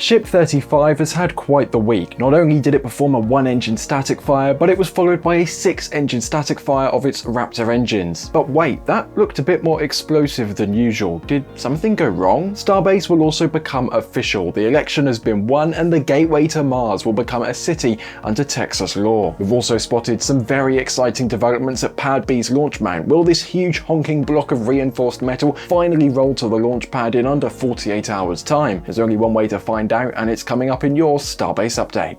Ship 35 has had quite the week. Not only did it perform a 1-engine static fire, but it was followed by a 6-engine static fire of its Raptor engines. But wait, that looked a bit more explosive than usual. Did something go wrong? Starbase will also become official. The election has been won and the gateway to Mars will become a city under Texas law. We've also spotted some very exciting developments at Pad B's launch mount. Will this huge honking block of reinforced metal finally roll to the launch pad in under 48 hours time? There's only one way to find out, and it's coming up in your Starbase update.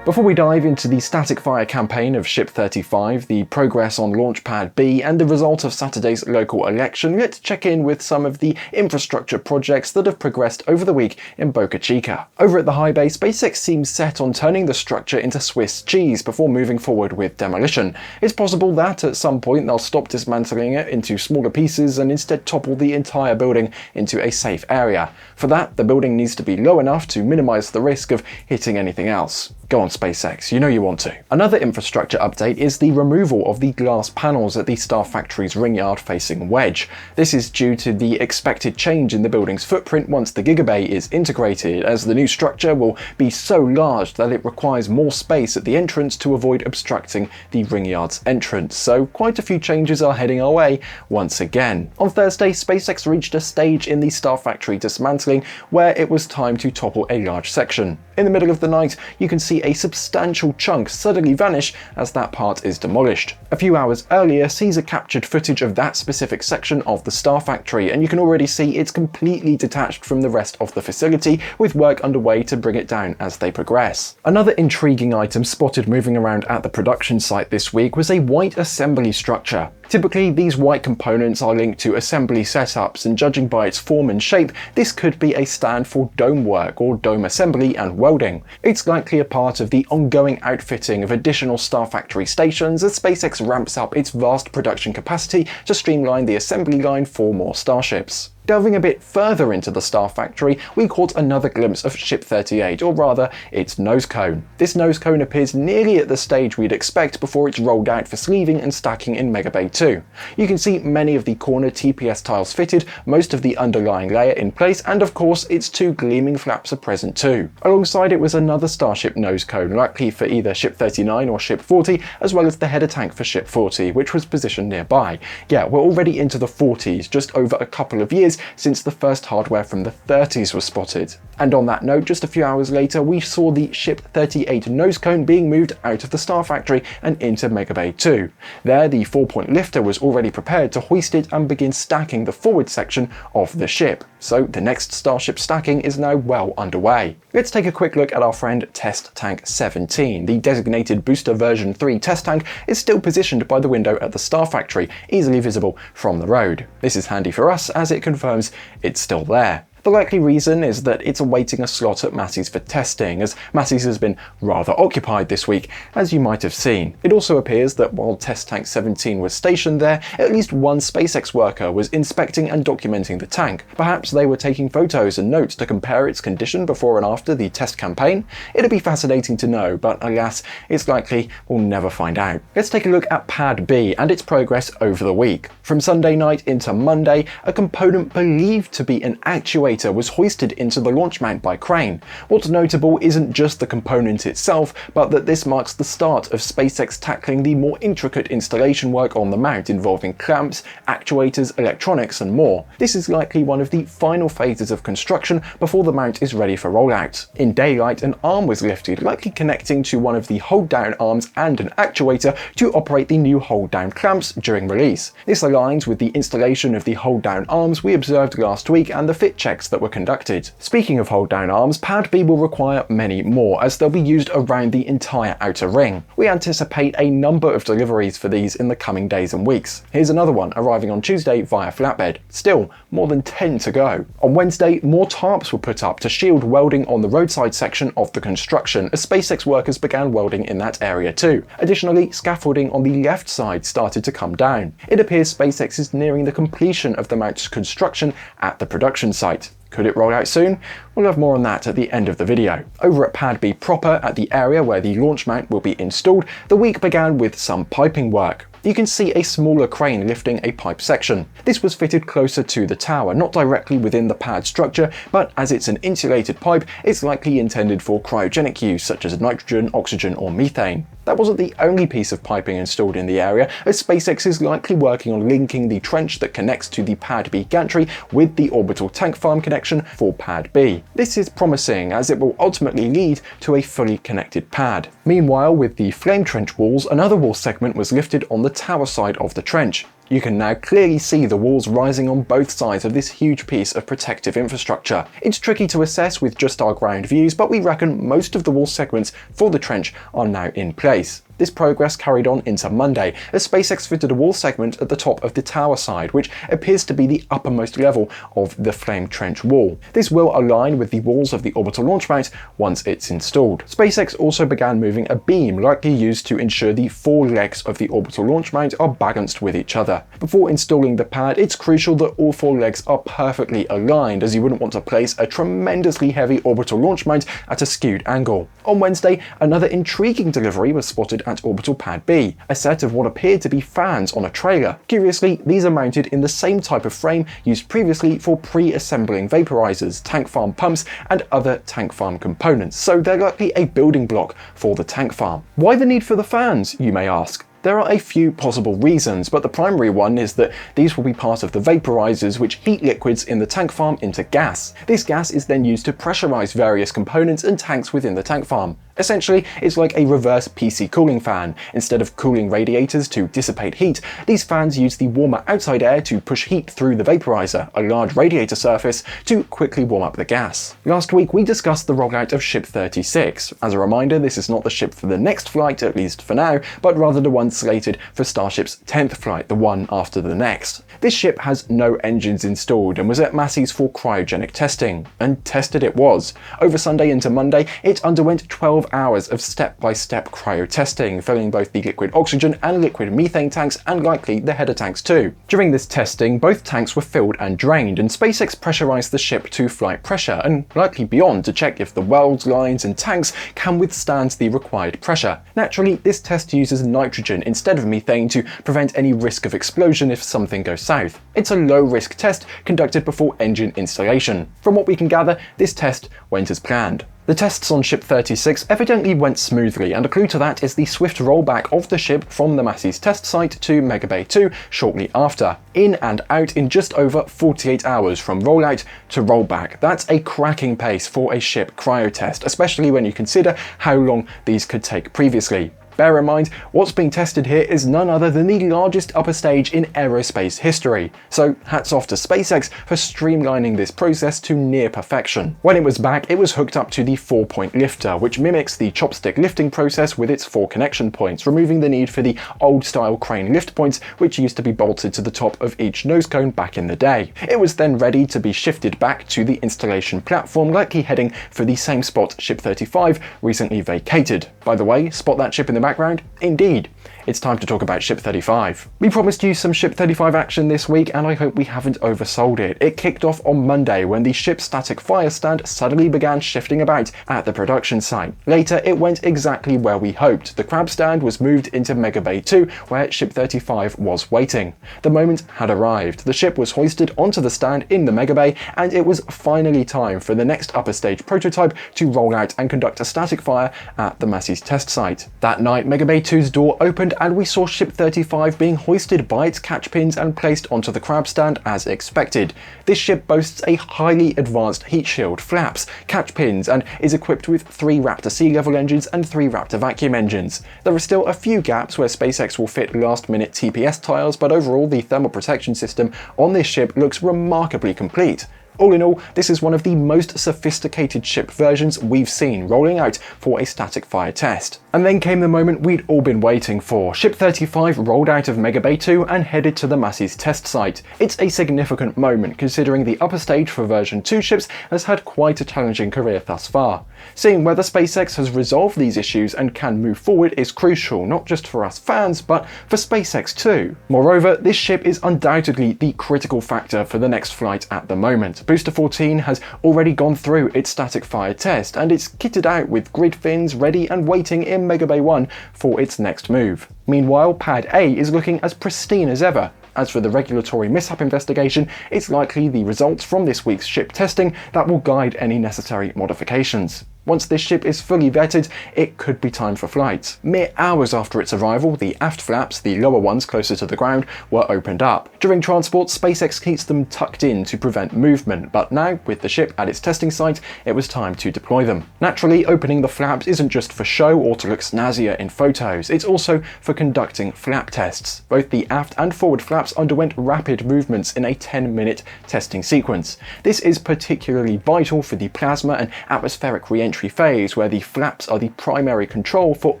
Before we dive into the static fire campaign of Ship 35, the progress on Launch Pad B, and the result of Saturday's local election, let's check in with some of the infrastructure projects that have progressed over the week in Boca Chica. Over at the high bay, SpaceX seems set on turning the structure into Swiss cheese before moving forward with demolition. It's possible that at some point they'll stop dismantling it into smaller pieces and instead topple the entire building into a safe area. For that, the building needs to be low enough to minimize the risk of hitting anything else. Go on, SpaceX, you know you want to. Another infrastructure update is the removal of the glass panels at the Star Factory's ring yard facing Wedge. This is due to the expected change in the building's footprint once the Gigabay is integrated, as the new structure will be so large that it requires more space at the entrance to avoid obstructing the ring yard's entrance. So quite a few changes are heading our way once again. On Thursday, SpaceX reached a stage in the Star Factory dismantling where it was time to topple a large section. In the middle of the night, you can see a substantial chunk suddenly vanish as that part is demolished. A few hours earlier, Caesar captured footage of that specific section of the Star Factory, and you can already see it's completely detached from the rest of the facility, with work underway to bring it down as they progress. Another intriguing item spotted moving around at the production site this week was a white assembly structure. Typically, these white components are linked to assembly setups, and judging by its form and shape, this could be a stand for dome work or dome assembly and welding. It's likely a part of the ongoing outfitting of additional Star Factory stations as SpaceX ramps up its vast production capacity to streamline the assembly line for more Starships. Delving a bit further into the Star Factory, we caught another glimpse of Ship 38, or rather, its nose cone. This nose cone appears nearly at the stage we'd expect before it's rolled out for sleeving and stacking in Megabay 2. You can see many of the corner TPS tiles fitted, most of the underlying layer in place, and of course its two gleaming flaps are present too. Alongside it was another Starship nose cone, likely for either Ship 39 or Ship 40, as well as the header tank for Ship 40, which was positioned nearby. Yeah, we're already into the 40s, just over a couple of years since the first hardware from the 30s was spotted. And on that note, just a few hours later, we saw the Ship 38 nose cone being moved out of the Star Factory and into Megabay 2. There, the 4-point lifter was already prepared to hoist it and begin stacking the forward section of the ship. So the next Starship stacking is now well underway. Let's take a quick look at our friend Test Tank 17. The designated Booster version 3 test tank is still positioned by the window at the Star Factory, easily visible from the road. This is handy for us as it confirms it's still there. The likely reason is that it's awaiting a slot at Massey's for testing, as Massey's has been rather occupied this week, as you might have seen. It also appears that while Test Tank 17 was stationed there, at least one SpaceX worker was inspecting and documenting the tank. Perhaps they were taking photos and notes to compare its condition before and after the test campaign. It'd be fascinating to know, but alas, it's likely we'll never find out. Let's take a look at Pad B and its progress over the week. From Sunday night into Monday, a component believed to be an actuator was hoisted into the launch mount by crane. What's notable isn't just the component itself, but that this marks the start of SpaceX tackling the more intricate installation work on the mount involving clamps, actuators, electronics and more. This is likely one of the final phases of construction before the mount is ready for rollout. In daylight, an arm was lifted, likely connecting to one of the hold-down arms and an actuator to operate the new hold-down clamps during release. This aligns with the installation of the hold-down arms we observed last week and the fit checks that were conducted. Speaking of hold-down arms, Pad B will require many more, as they'll be used around the entire outer ring. We anticipate a number of deliveries for these in the coming days and weeks. Here's another one arriving on Tuesday via flatbed. Still, more than 10 to go. On Wednesday, more tarps were put up to shield welding on the roadside section of the construction, as SpaceX workers began welding in that area too. Additionally, scaffolding on the left side started to come down. It appears SpaceX is nearing the completion of the mount's construction at the production site. Could it roll out soon? We'll have more on that at the end of the video. Over at Pad B proper, at the area where the launch mount will be installed, the week began with some piping work. You can see a smaller crane lifting a pipe section. This was fitted closer to the tower, not directly within the pad structure, but as it's an insulated pipe, it's likely intended for cryogenic use such as nitrogen, oxygen or methane. That wasn't the only piece of piping installed in the area, as SpaceX is likely working on linking the trench that connects to the Pad B gantry with the orbital tank farm connection for Pad B. This is promising, as it will ultimately lead to a fully connected pad. Meanwhile, with the flame trench walls, another wall segment was lifted on the tower side of the trench. You can now clearly see the walls rising on both sides of this huge piece of protective infrastructure. It's tricky to assess with just our ground views, but we reckon most of the wall segments for the trench are now in place. This progress carried on into Monday, as SpaceX fitted a wall segment at the top of the tower side, which appears to be the uppermost level of the flame trench wall. This will align with the walls of the Orbital Launch Mount once it's installed. SpaceX also began moving a beam likely used to ensure the four legs of the Orbital Launch Mount are balanced with each other. Before installing the pad, it's crucial that all four legs are perfectly aligned, as you wouldn't want to place a tremendously heavy Orbital Launch Mount at a skewed angle. On Wednesday, another intriguing delivery was spotted at Orbital Pad B, a set of what appeared to be fans on a trailer. Curiously, these are mounted in the same type of frame used previously for pre-assembling vaporizers, tank farm pumps, and other tank farm components, so they're likely a building block for the tank farm. Why the need for the fans, you may ask? There are a few possible reasons, but the primary one is that these will be part of the vaporizers which heat liquids in the tank farm into gas. This gas is then used to pressurize various components and tanks within the tank farm. Essentially, it's like a reverse PC cooling fan. Instead of cooling radiators to dissipate heat, these fans use the warmer outside air to push heat through the vaporizer, a large radiator surface, to quickly warm up the gas. Last week we discussed the rollout of Ship 36. As a reminder, this is not the ship for the next flight, at least for now, but rather the one slated for Starship's 10th flight, the one after the next. This ship has no engines installed and was at Massey's for cryogenic testing. And tested it was. Over Sunday into Monday, it underwent 12 hours of step-by-step cryo testing, filling both the liquid oxygen and liquid methane tanks and likely the header tanks too. During this testing, both tanks were filled and drained, and SpaceX pressurized the ship to flight pressure and likely beyond to check if the welds, lines and tanks can withstand the required pressure. Naturally, this test uses nitrogen instead of methane to prevent any risk of explosion if something goes south. It's a low-risk test conducted before engine installation. From what we can gather, this test went as planned. The tests on Ship 36 evidently went smoothly, and a clue to that is the swift rollback of the ship from the Massey's test site to Mega Bay 2 shortly after. In and out in just over 48 hours from rollout to rollback. That's a cracking pace for a ship cryo test, especially when you consider how long these could take previously. Bear in mind, what's being tested here is none other than the largest upper stage in aerospace history, so hats off to SpaceX for streamlining this process to near perfection. When it was back, it was hooked up to the 4-point lifter, which mimics the chopstick lifting process with its 4 connection points, removing the need for the old-style crane lift points which used to be bolted to the top of each nose cone back in the day. It was then ready to be shifted back to the installation platform, likely heading for the same spot Ship 35 recently vacated. By the way, spot that ship in the background? Indeed. It's time to talk about Ship 35. We promised you some Ship 35 action this week, and I hope we haven't oversold it. It kicked off on Monday when the ship's static fire stand suddenly began shifting about at the production site. Later, it went exactly where we hoped. The crab stand was moved into Mega Bay 2, where Ship 35 was waiting. The moment had arrived. The ship was hoisted onto the stand in the Mega Bay, and it was finally time for the next upper stage prototype to roll out and conduct a static fire at the Massey's test site. That night, Mega Bay 2's door opened and we saw Ship 35 being hoisted by its catch pins and placed onto the crab stand as expected. This ship boasts a highly advanced heat shield, flaps, catch pins, and is equipped with 3 Raptor sea level engines and 3 Raptor vacuum engines. There are still a few gaps where SpaceX will fit last-minute TPS tiles, but overall the thermal protection system on this ship looks remarkably complete. All in all, this is one of the most sophisticated ship versions we've seen rolling out for a static fire test. And then came the moment we'd all been waiting for. Ship 35 rolled out of Mega Bay 2 and headed to the Massey's test site. It's a significant moment considering the upper stage for version 2 ships has had quite a challenging career thus far. Seeing whether SpaceX has resolved these issues and can move forward is crucial, not just for us fans, but for SpaceX too. Moreover, this ship is undoubtedly the critical factor for the next flight at the moment. Booster 14 has already gone through its static fire test, and it's kitted out with grid fins ready and waiting in Mega Bay 1 for its next move. Meanwhile, Pad A is looking as pristine as ever. As for the regulatory mishap investigation, it's likely the results from this week's ship testing that will guide any necessary modifications. Once this ship is fully vetted, it could be time for flight. Mere hours after its arrival, the aft flaps, the lower ones closer to the ground, were opened up. During transport, SpaceX keeps them tucked in to prevent movement, but now, with the ship at its testing site, it was time to deploy them. Naturally, opening the flaps isn't just for show or to look snazzier in photos, it's also for conducting flap tests. Both the aft and forward flaps underwent rapid movements in a 10-minute testing sequence. This is particularly vital for the plasma and atmospheric re-entry phase, where the flaps are the primary control for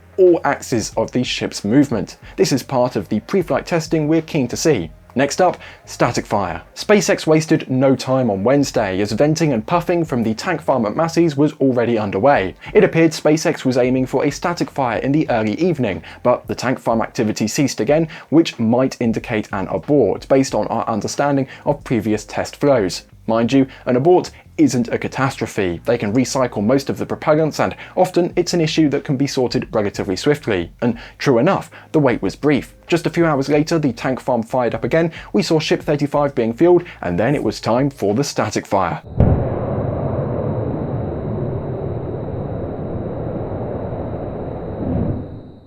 all axes of the ship's movement. This is part of the pre-flight testing we're keen to see. Next up, static fire. SpaceX wasted no time on Wednesday, as venting and puffing from the tank farm at Massey's was already underway. It appeared SpaceX was aiming for a static fire in the early evening, but the tank farm activity ceased again, which might indicate an abort, based on our understanding of previous test flows. Mind you, an abort isn't a catastrophe. They can recycle most of the propellants, and often it's an issue that can be sorted relatively swiftly. And true enough, the wait was brief. Just a few hours later, the tank farm fired up again, we saw Ship 35 being fueled, and then it was time for the static fire.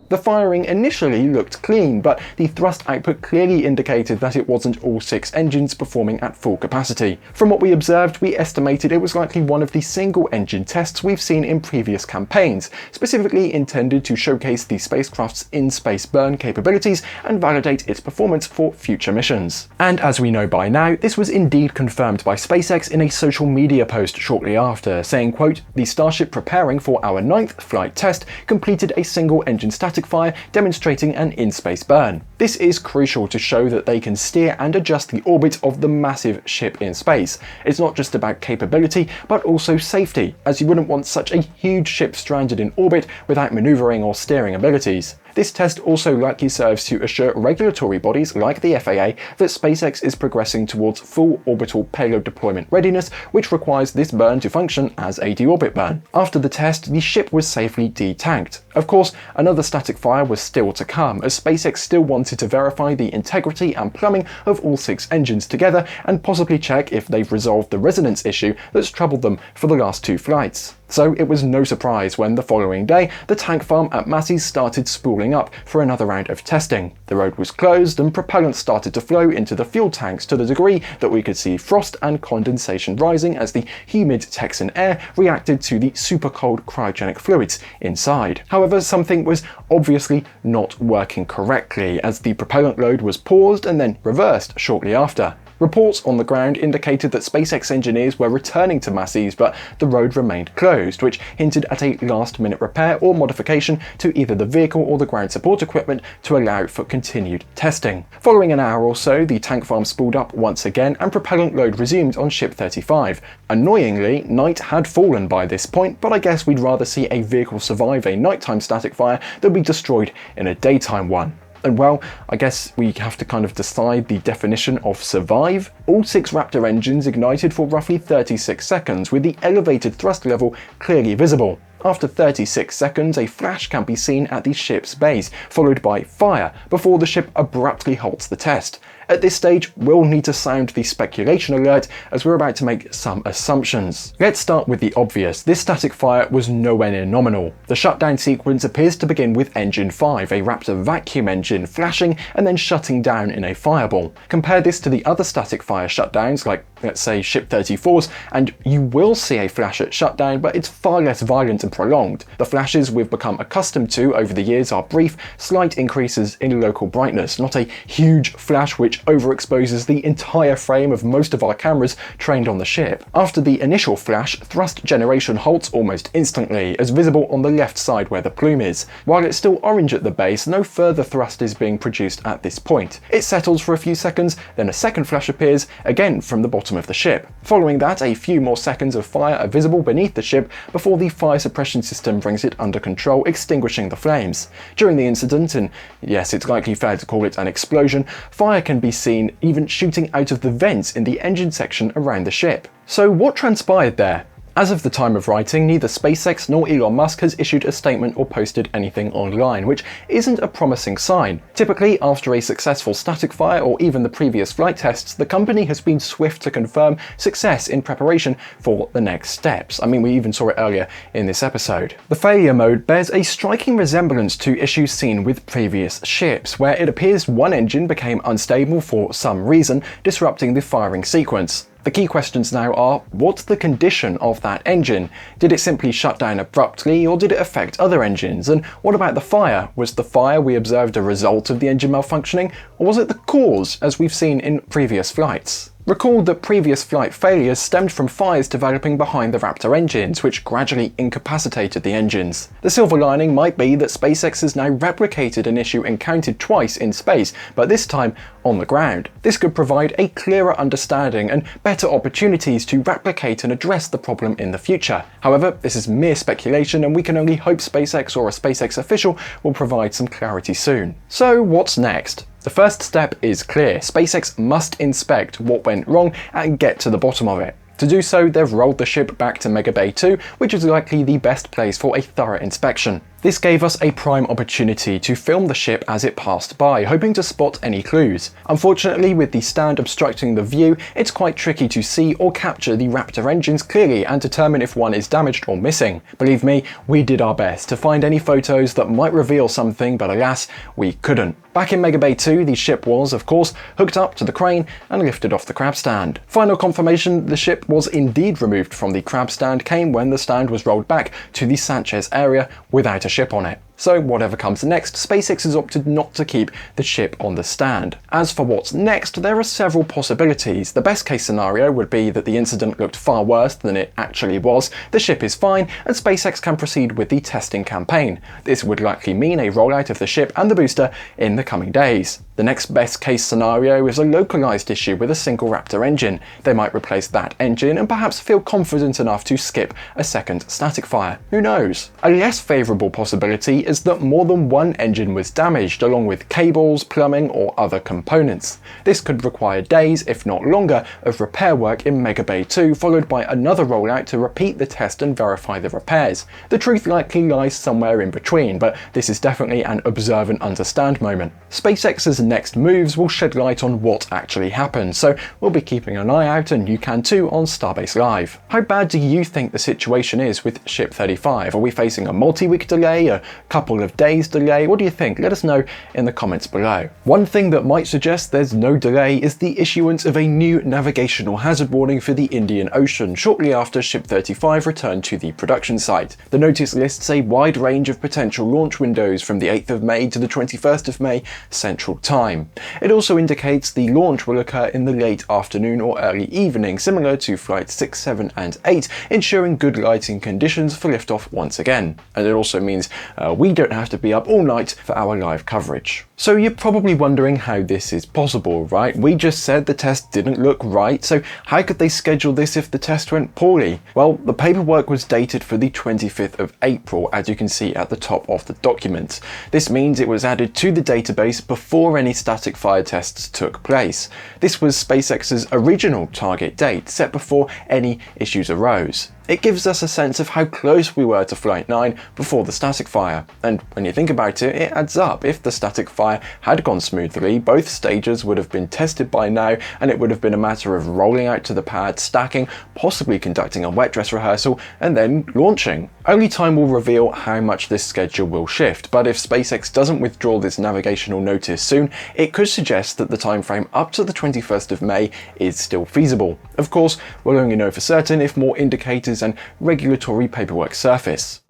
The firing initially looked clean, but the thrust output clearly indicated that it wasn't all 6 engines performing at full capacity. From what we observed, we estimated it was likely one of the single engine tests we've seen in previous campaigns, specifically intended to showcase the spacecraft's in-space burn capabilities and validate its performance for future missions. And as we know by now, this was indeed confirmed by SpaceX in a social media post shortly after, saying, quote, "The Starship preparing for our 9th flight test completed a single engine static fire demonstrating an in-space burn. This is crucial to show that they can steer and adjust the orbit of the massive ship in space. It's not just about capability, but also safety, as you wouldn't want such a huge ship stranded in orbit without maneuvering or steering abilities. This test also likely serves to assure regulatory bodies like the FAA that SpaceX is progressing towards full orbital payload deployment readiness, which requires this burn to function as a deorbit burn." After the test, the ship was safely detanked. Of course, another static fire was still to come, as SpaceX still wanted to verify the integrity and plumbing of all 6 engines together and possibly check if they've resolved the resonance issue that's troubled them for the last 2 flights. So it was no surprise when the following day, the tank farm at Massey's started spooling up for another round of testing. The road was closed and propellant started to flow into the fuel tanks to the degree that we could see frost and condensation rising as the humid Texan air reacted to the super cold cryogenic fluids inside. However, something was obviously not working correctly, as the propellant load was paused and then reversed shortly after. Reports on the ground indicated that SpaceX engineers were returning to Massey's, but the road remained closed, which hinted at a last-minute repair or modification to either the vehicle or the ground support equipment to allow for continued testing. Following an hour or so, the tank farm spooled up once again and propellant load resumed on Ship 35. Annoyingly, night had fallen by this point, but I guess we'd rather see a vehicle survive a nighttime static fire than be destroyed in a daytime one. And well, I guess we have to kind of decide the definition of survive. All 6 Raptor engines ignited for roughly 36 seconds, with the elevated thrust level clearly visible. After 36 seconds, a flash can be seen at the ship's base, followed by fire, before the ship abruptly halts the test. At this stage, we'll need to sound the speculation alert, as we're about to make some assumptions. Let's start with the obvious. This static fire was nowhere near nominal. The shutdown sequence appears to begin with Engine 5, a Raptor vacuum engine, flashing and then shutting down in a fireball. Compare this to the other static fire shutdowns, like let's say Ship 34's, and you will see a flash at shutdown, but it's far less violent and prolonged. The flashes we've become accustomed to over the years are brief, slight increases in local brightness, not a huge flash which overexposes the entire frame of most of our cameras trained on the ship. After the initial flash, thrust generation halts almost instantly, as visible on the left side where the plume is. While it's still orange at the base, no further thrust is being produced at this point. It settles for a few seconds, then a second flash appears, again from the bottom bottom of the ship. Following that, a few more seconds of fire are visible beneath the ship before the fire suppression system brings it under control, extinguishing the flames. During the incident, and yes, it's likely fair to call it an explosion, fire can be seen even shooting out of the vents in the engine section around the ship. So what transpired there? As of the time of writing, neither SpaceX nor Elon Musk has issued a statement or posted anything online, which isn't a promising sign. Typically, after a successful static fire or even the previous flight tests, the company has been swift to confirm success in preparation for the next steps. I mean, we even saw it earlier in this episode. The failure mode bears a striking resemblance to issues seen with previous ships, where it appears one engine became unstable for some reason, disrupting the firing sequence. The key questions now are, what's the condition of that engine? Did it simply shut down abruptly, or did it affect other engines? And what about the fire? Was the fire we observed a result of the engine malfunctioning, or was it the cause, as we've seen in previous flights? Recall that previous flight failures stemmed from fires developing behind the Raptor engines, which gradually incapacitated the engines. The silver lining might be that SpaceX has now replicated an issue encountered twice in space, but this time on the ground. This could provide a clearer understanding and better opportunities to replicate and address the problem in the future. However, this is mere speculation, and we can only hope SpaceX or a SpaceX official will provide some clarity soon. So what's next? The first step is clear. SpaceX must inspect what went wrong and get to the bottom of it. To do so, they've rolled the ship back to Mega Bay 2, which is likely the best place for a thorough inspection. This gave us a prime opportunity to film the ship as it passed by, hoping to spot any clues. Unfortunately, with the stand obstructing the view, it's quite tricky to see or capture the Raptor engines clearly and determine if one is damaged or missing. Believe me, we did our best to find any photos that might reveal something, but alas, we couldn't. Back in Mega Bay 2, the ship was, of course, hooked up to the crane and lifted off the crab stand. Final confirmation the ship was indeed removed from the crab stand came when the stand was rolled back to the Sanchez area without a ship on it. So whatever comes next, SpaceX has opted not to keep the ship on the stand. As for what's next, there are several possibilities. The best case scenario would be that the incident looked far worse than it actually was, the ship is fine, and SpaceX can proceed with the testing campaign. This would likely mean a rollout of the ship and the booster in the coming days. The next best case scenario is a localized issue with a single Raptor engine. They might replace that engine and perhaps feel confident enough to skip a second static fire. Who knows? A less favourable possibility is that more than one engine was damaged, along with cables, plumbing or other components. This could require days, if not longer, of repair work in Mega Bay 2, followed by another rollout to repeat the test and verify the repairs. The truth likely lies somewhere in between, but this is definitely an observe and understand moment. SpaceX's next moves will shed light on what actually happened, so we'll be keeping an eye out, and you can too on Starbase Live. How bad do you think the situation is with Ship 35? Are we facing a multi-week delay, a couple of days delay? What do you think? Let us know in the comments below. One thing that might suggest there's no delay is the issuance of a new navigational hazard warning for the Indian Ocean shortly after Ship 35 returned to the production site. The notice lists a wide range of potential launch windows from the 8th of May to the 21st of May Central Time. It also indicates the launch will occur in the late afternoon or early evening, similar to flights 6, 7 and 8, ensuring good lighting conditions for liftoff once again. And it also means we don't have to be up all night for our live coverage. So you're probably wondering how this is possible, right? We just said the test didn't look right, so how could they schedule this if the test went poorly? Well, the paperwork was dated for the 25th of April, as you can see at the top of the document. This means it was added to the database before any static fire tests took place. This was SpaceX's original target date, set before any issues arose. It gives us a sense of how close we were to Flight 9 before the static fire. And when you think about it, it adds up. If the static fire had gone smoothly, both stages would have been tested by now, and it would have been a matter of rolling out to the pad, stacking, possibly conducting a wet dress rehearsal, and then launching. Only time will reveal how much this schedule will shift, but if SpaceX doesn't withdraw this navigational notice soon, it could suggest that the timeframe up to the 21st of May is still feasible. Of course, we'll only know for certain if more indicators and regulatory paperwork surface.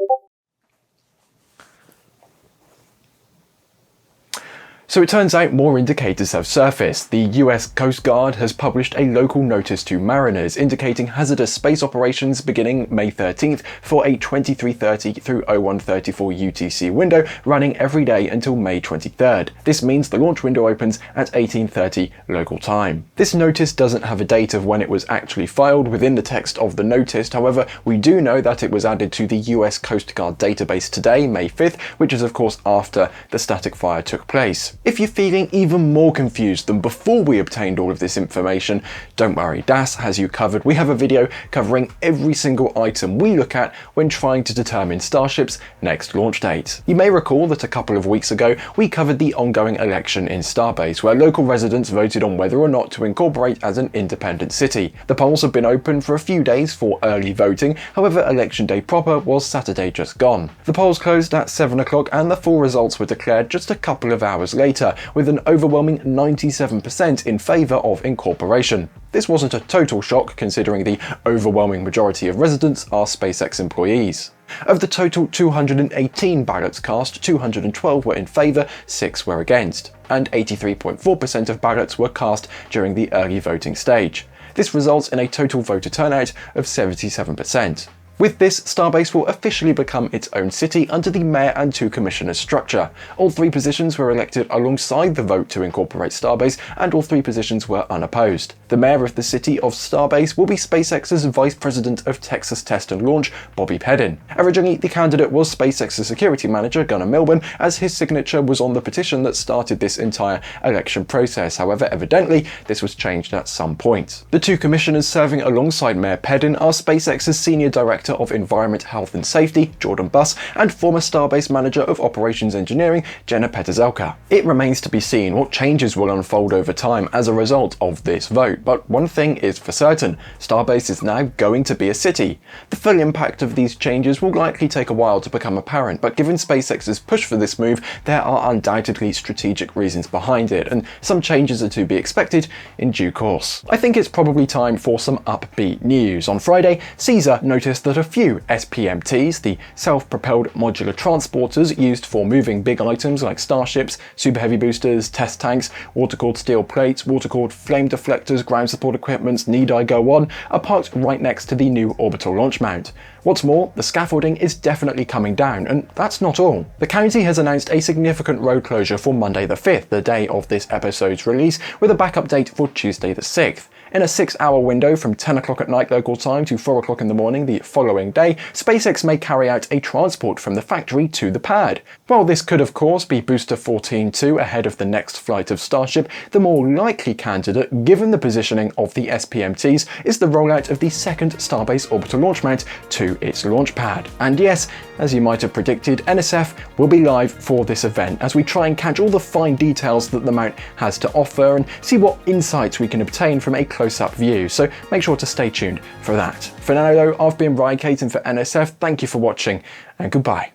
So it turns out more indicators have surfaced. The US Coast Guard has published a local notice to mariners indicating hazardous space operations beginning May 13th for a 23:30 through 01:34 UTC window running every day until May 23rd. This means the launch window opens at 18:30 local time. This notice doesn't have a date of when it was actually filed within the text of the notice, however, we do know that it was added to the US Coast Guard database today, May 5th, which is of course after the static fire took place. If you're feeling even more confused than before we obtained all of this information, don't worry, DAS has you covered. We have a video covering every single item we look at when trying to determine Starship's next launch date. You may recall that a couple of weeks ago we covered the ongoing election in Starbase, where local residents voted on whether or not to incorporate as an independent city. The polls have been open for a few days for early voting, however election day proper was Saturday just gone. The polls closed at 7 o'clock and the full results were declared just a couple of hours later, with an overwhelming 97% in favour of incorporation. This wasn't a total shock considering the overwhelming majority of residents are SpaceX employees. Of the total 218 ballots cast, 212 were in favour, 6 were against, and 83.4% of ballots were cast during the early voting stage. This results in a total voter turnout of 77%. With this, Starbase will officially become its own city under the mayor and 2 commissioners structure. All 3 positions were elected alongside the vote to incorporate Starbase, and all 3 positions were unopposed. The mayor of the city of Starbase will be SpaceX's Vice President of Texas Test and Launch, Bobby Pedin. Originally, the candidate was SpaceX's security manager, Gunnar Milburn, as his signature was on the petition that started this entire election process. However, evidently, this was changed at some point. The 2 commissioners serving alongside Mayor Pedin are SpaceX's Senior Director of Environment, Health and Safety, Jordan Buss, and former Starbase Manager of Operations Engineering, Jenna Peterzelka. It remains to be seen what changes will unfold over time as a result of this vote, but one thing is for certain, Starbase is now going to be a city. The full impact of these changes will likely take a while to become apparent, but given SpaceX's push for this move, there are undoubtedly strategic reasons behind it, and some changes are to be expected in due course. I think it's probably time for some upbeat news. On Friday, Caesar noticed that a few SPMTs, the self-propelled modular transporters used for moving big items like starships, super heavy boosters, test tanks, water-cooled steel plates, water-cooled flame deflectors, ground support equipment, need I go on, are parked right next to the new Orbital Launch Mount. What's more, the scaffolding is definitely coming down, and that's not all. The county has announced a significant road closure for Monday the 5th, the day of this episode's release, with a backup date for Tuesday the 6th. In a 6-hour window from 10 o'clock at night local time to 4 o'clock in the morning the following day, SpaceX may carry out a transport from the factory to the pad. While this could of course be Booster 14-2 ahead of the next flight of Starship, the more likely candidate, given the positioning of the SPMTs, is the rollout of the second Starbase Orbital Launch Mount to its launch pad. And yes, as you might have predicted, NSF will be live for this event as we try and catch all the fine details that the mount has to offer and see what insights we can obtain from a close-up view, so make sure to stay tuned for that. For now though, I've been Caton for NSF, thank you for watching, and goodbye.